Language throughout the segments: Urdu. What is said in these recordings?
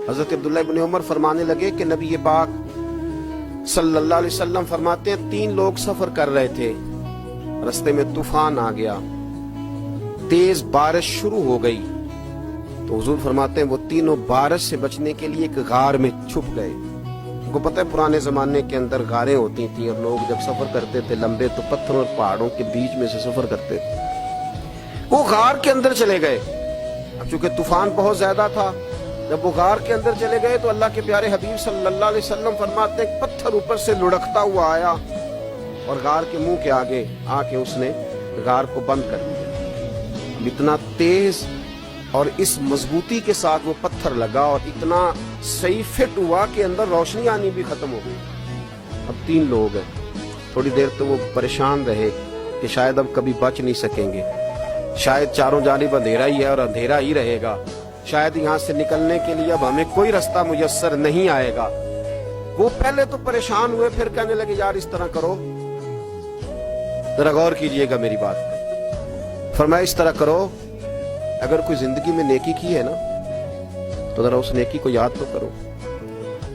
حضرت عبداللہ ابن عمر فرمانے لگے کہ نبی پاک صلی اللہ علیہ وسلم فرماتے ہیں 3 لوگ سفر کر رہے تھے، رستے میں طوفان آ گیا، تیز بارش شروع ہو گئی، تو حضور فرماتے ہیں وہ تینوں بارش سے بچنے کے لیے ایک غار میں چھپ گئے۔ ان کو پتہ ہے پرانے زمانے کے اندر غاریں ہوتی تھیں اور لوگ جب سفر کرتے تھے لمبے تو پتھروں اور پہاڑوں کے بیچ میں سے سفر کرتے تھے۔ وہ غار کے اندر چلے گئے، اب چونکہ طوفان بہت زیادہ تھا، جب وہ غار کے اندر چلے گئے تو اللہ کے پیارے حبیب صلی اللہ علیہ وسلم فرماتے ہیں پتھر اوپر سے لڑکتا ہوا آیا اور غار کے منہ کے آگے آ کے اس نے غار کو بند کر دیا۔ اتنا تیز اور اس مضبوطی کے ساتھ وہ پتھر لگا اور اتنا صحیح فٹ ہوا کہ اندر روشنی آنی بھی ختم ہو گئی۔ اب 3 لوگ ہیں، تھوڑی دیر تو وہ پریشان رہے کہ شاید اب کبھی بچ نہیں سکیں گے، شاید چاروں جانب اندھیرا ہی ہے اور اندھیرا ہی رہے گا، شاید یہاں سے نکلنے کے لیے اب ہمیں کوئی رستہ میسر نہیں آئے گا۔ وہ پہلے تو پریشان ہوئے، پھر کہنے لگے یار اس طرح کرو، ذرا غور کیجئے گا میری بات پر۔ فرمایا اس طرح کرو، اگر کوئی زندگی میں نیکی کی ہے نا تو ذرا اس نیکی کو یاد تو کرو،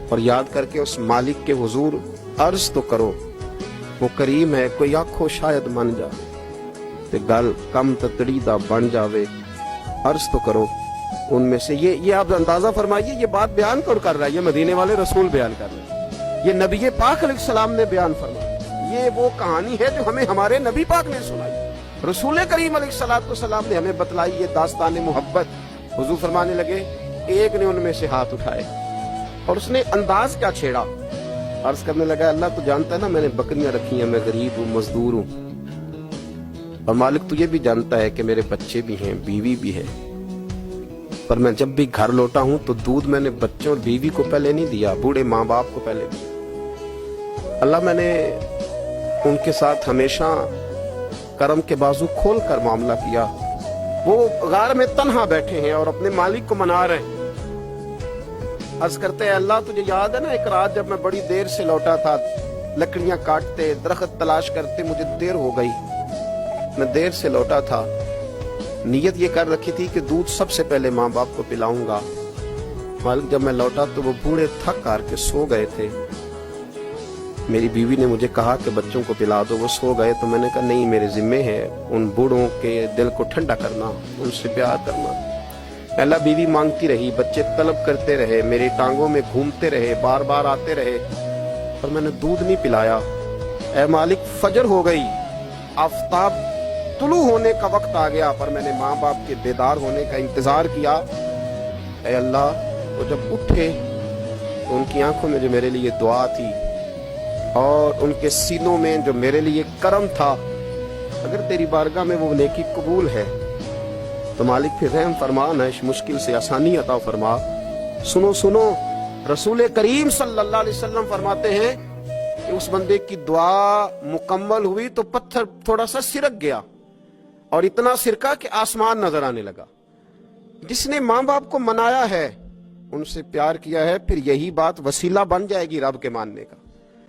اور یاد کر کے اس مالک کے حضور عرض تو کرو، وہ کریم ہے، کوئی آنکھوں شاید من جا تے گل کم تتڑی دا بن جاوے، عرض تو کرو ان میں سے۔ یہ آپ اندازہ فرمائیے یہ بات بیان کون کر رہا ہے؟ یہ مدینے والے رسول بیان کر رہے ہیں، یہ نبی پاک علیہ السلام نے بیان فرمایا۔ یہ وہ کہانی ہے جو ہمیں ہمارے نبی پاک نے سنائی، رسول کریم علیہ السلام نے ہمیں بتلائی، یہ داستان محبت۔ حضور فرمانے لگے ایک نے ان میں سے ہاتھ اٹھائے اور اس نے انداز کیا چھیڑا، عرض کرنے لگا اللہ تو جانتا ہے نا میں نے بکریاں رکھی ہیں، میں غریب ہوں، مزدور ہوں، اور مالک تجھے بھی جانتا ہے کہ میرے بچے بھی ہیں، بیوی بھی ہے، پر میں جب بھی گھر لوٹا ہوں تو دودھ میں نے بچوں اور بیوی کو پہلے نہیں دیا، بوڑھے ماں باپ کو پہلے دیا۔ اللہ میں نے ان کے ساتھ ہمیشہ کرم کے بازو کھول کر معاملہ کیا۔ وہ غار میں تنہا بیٹھے ہیں اور اپنے مالک کو منا رہے ہیں، عرض کرتے ہیں اللہ تجھے یاد ہے نا ایک رات جب میں بڑی دیر سے لوٹا تھا، لکڑیاں کاٹتے، درخت تلاش کرتے، مجھے دیر ہو گئی، میں دیر سے لوٹا تھا، نیت یہ کر رکھی تھی کہ دودھ سب سے پہلے ماں باپ کو پلاؤں گا، مالک جب میں لوٹا تو وہ بوڑھے تھک کر کے سو گئے تھے، میری بیوی نے مجھے کہا کہ بچوں کو پلا دو، وہ سو گئے، تو میں نے کہا نہیں میرے ذمے ہے ان بوڑھوں کے دل کو ٹھنڈا کرنا، ان سے پیار کرنا۔ پہلا بیوی مانگتی رہی، بچے طلب کرتے رہے، میری ٹانگوں میں گھومتے رہے، بار بار آتے رہے، پر میں نے دودھ نہیں پلایا۔ اے مالک فجر ہو گئی، آفتاب طلوع ہونے کا وقت آ گیا، پر میں نے ماں باپ کے بیدار ہونے کا انتظار کیا۔ اے اللہ وہ جب اٹھے تو ان کی آنکھوں میں جو میرے لیے دعا تھی اور ان کے سینوں میں جو میرے لیے کرم تھا، اگر تیری بارگاہ میں وہ نیکی قبول ہے تو مالک پھر رحم فرما، نہ اس مشکل سے آسانی عطا فرما۔ سنو سنو، رسول کریم صلی اللہ علیہ وسلم فرماتے ہیں کہ اس بندے کی دعا مکمل ہوئی تو پتھر تھوڑا سا سرک گیا، اور اتنا سرکا کہ آسمان نظر آنے لگا۔ جس نے ماں باپ کو منایا ہے، ان سے پیار کیا ہے، پھر یہی بات وسیلہ بن جائے گی رب کے ماننے کا۔